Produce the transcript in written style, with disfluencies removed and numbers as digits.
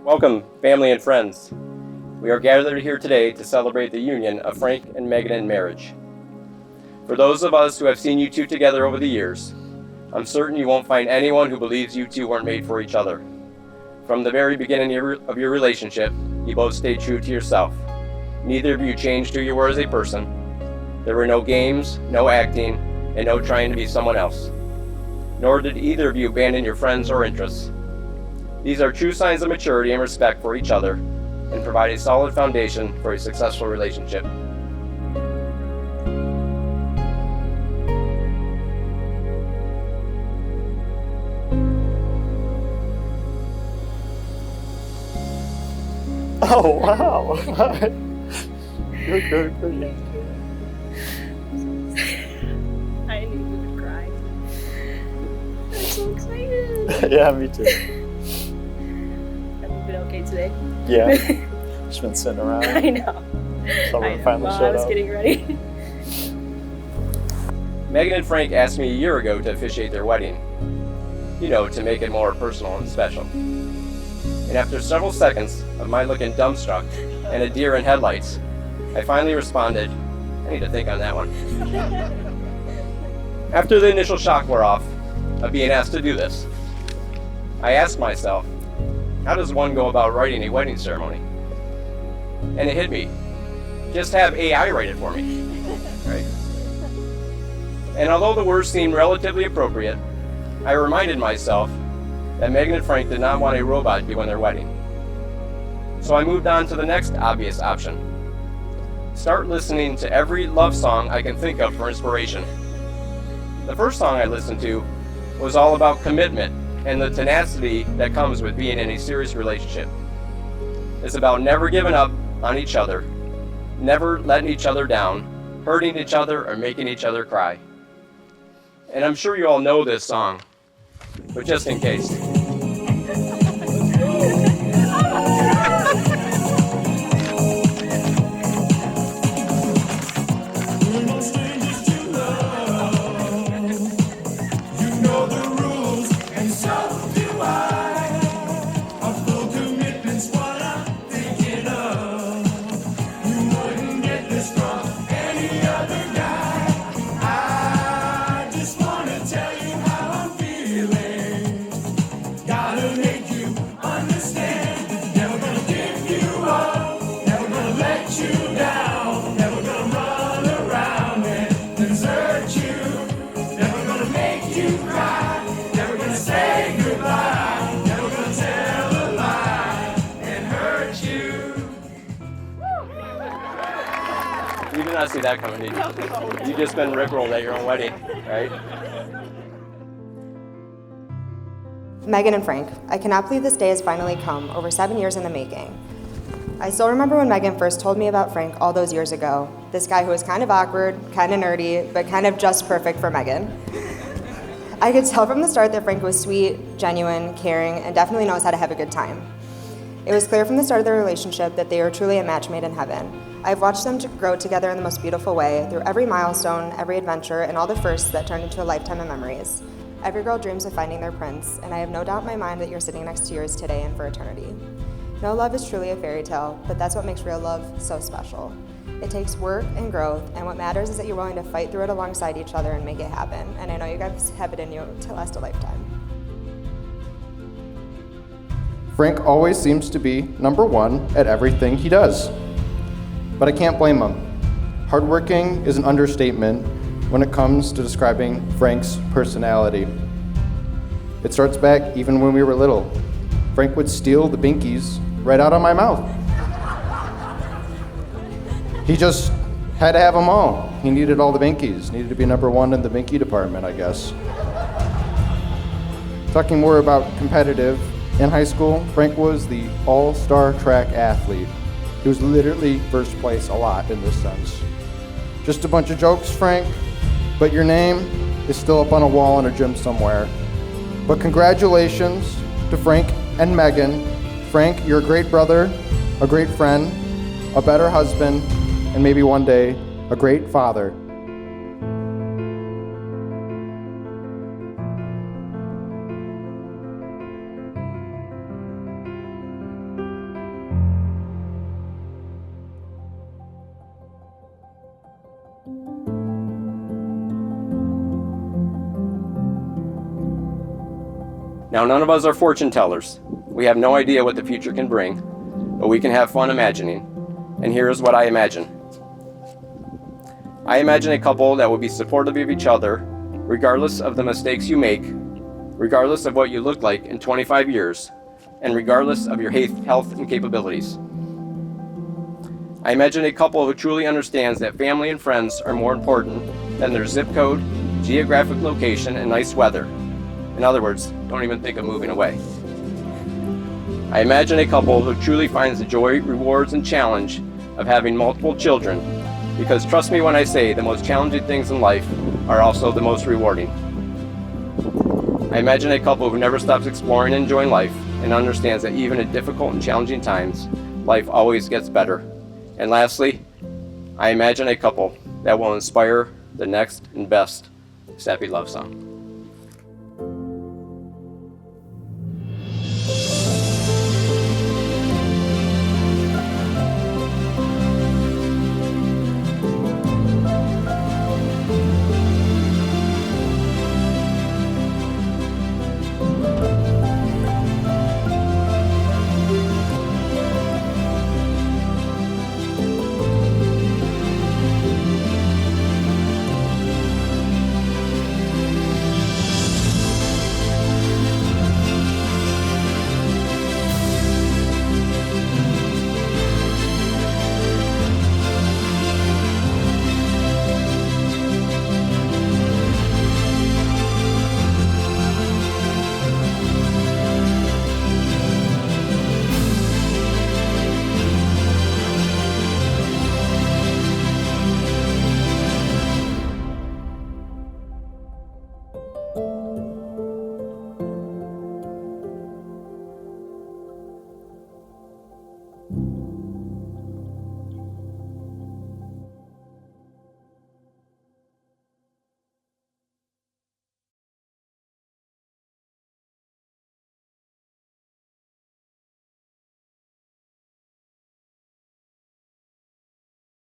Welcome, family and friends. We are gathered here today to celebrate the union of Frank and Megan in marriage. For those of us who have seen you two together over the years, I'm certain you won't find anyone who believes you two weren't made for each other. From the very beginning of your relationship, you both stayed true to yourself. Neither of you changed who you were as a person. There were no games, no acting, and no trying to be someone else. Nor did either of you abandon your friends or interests. These are true signs of maturity and respect for each other and provide a solid foundation for a successful relationship. Oh, wow. You're good for you. I knew you would cry. I'm so excited. Yeah, me too. Have you been okay today? Yeah. Just been sitting around. I know. Someone finally showed I was up. getting ready. Megan and Frank asked me a year ago to officiate their wedding. You know, to make it more personal and special. And after several seconds of my looking dumbstruck and a deer in headlights, I finally responded, I need to think on that one. After the initial shock wore off of being asked to do this, I asked myself, how does one go about writing a wedding ceremony? And it hit me. Just have AI write it for me, right? And although the words seemed relatively appropriate, I reminded myself that Megan and Frank did not want a robot to begin their wedding. So I moved on to the next obvious option. Start listening to every love song I can think of for inspiration. The first song I listened to was all about commitment and the tenacity that comes with being in a serious relationship. It's about never giving up on each other, never letting each other down, hurting each other, or making each other cry. And I'm sure you all know this song, but just in case. You did not see that coming, did you? You just been rickrolled at your own wedding, right? Megan and Frank, I cannot believe this day has finally come, over 7 years in the making. I still remember when Megan first told me about Frank all those years ago, this guy who was kind of awkward, kind of nerdy, but kind of just perfect for Megan. I could tell from the start that Frank was sweet, genuine, caring, and definitely knows how to have a good time. It was clear from the start of their relationship that they were truly a match made in heaven. I've watched them grow together in the most beautiful way, through every milestone, every adventure, and all the firsts that turned into a lifetime of memories. Every girl dreams of finding their prince, and I have no doubt in my mind that you're sitting next to yours today and for eternity. No love is truly a fairy tale, but that's what makes real love so special. It takes work and growth, and what matters is that you're willing to fight through it alongside each other and make it happen. And I know you guys have it in you to last a lifetime. Frank always seems to be number one at everything he does. But I can't blame him. Hardworking is an understatement when it comes to describing Frank's personality. It starts back even when we were little. Frank would steal the binkies right out of my mouth. He just had to have them all. He needed all the binkies. Needed to be number one in the binky department, I guess. Talking more about competitive, in high school, Frank was the all-star track athlete. He was literally first place a lot in this sense. Just a bunch of jokes, Frank, but your name is still up on a wall in a gym somewhere. But congratulations to Frank and Megan. Frank, you're a great brother, a great friend, a better husband, and maybe one day, a great father. Now, none of us are fortune tellers. We have no idea what the future can bring, but we can have fun imagining. And here is what I imagine. I imagine a couple that will be supportive of each other, regardless of the mistakes you make, regardless of what you look like in 25 years, and regardless of your health and capabilities. I imagine a couple who truly understands that family and friends are more important than their zip code, geographic location, and nice weather. In other words, don't even think of moving away. I imagine a couple who truly finds the joy, rewards, and challenge of having multiple children, because trust me when I say the most challenging things in life are also the most rewarding. I imagine a couple who never stops exploring and enjoying life and understands that even in difficult and challenging times, life always gets better. And lastly, I imagine a couple that will inspire the next and best sappy love song.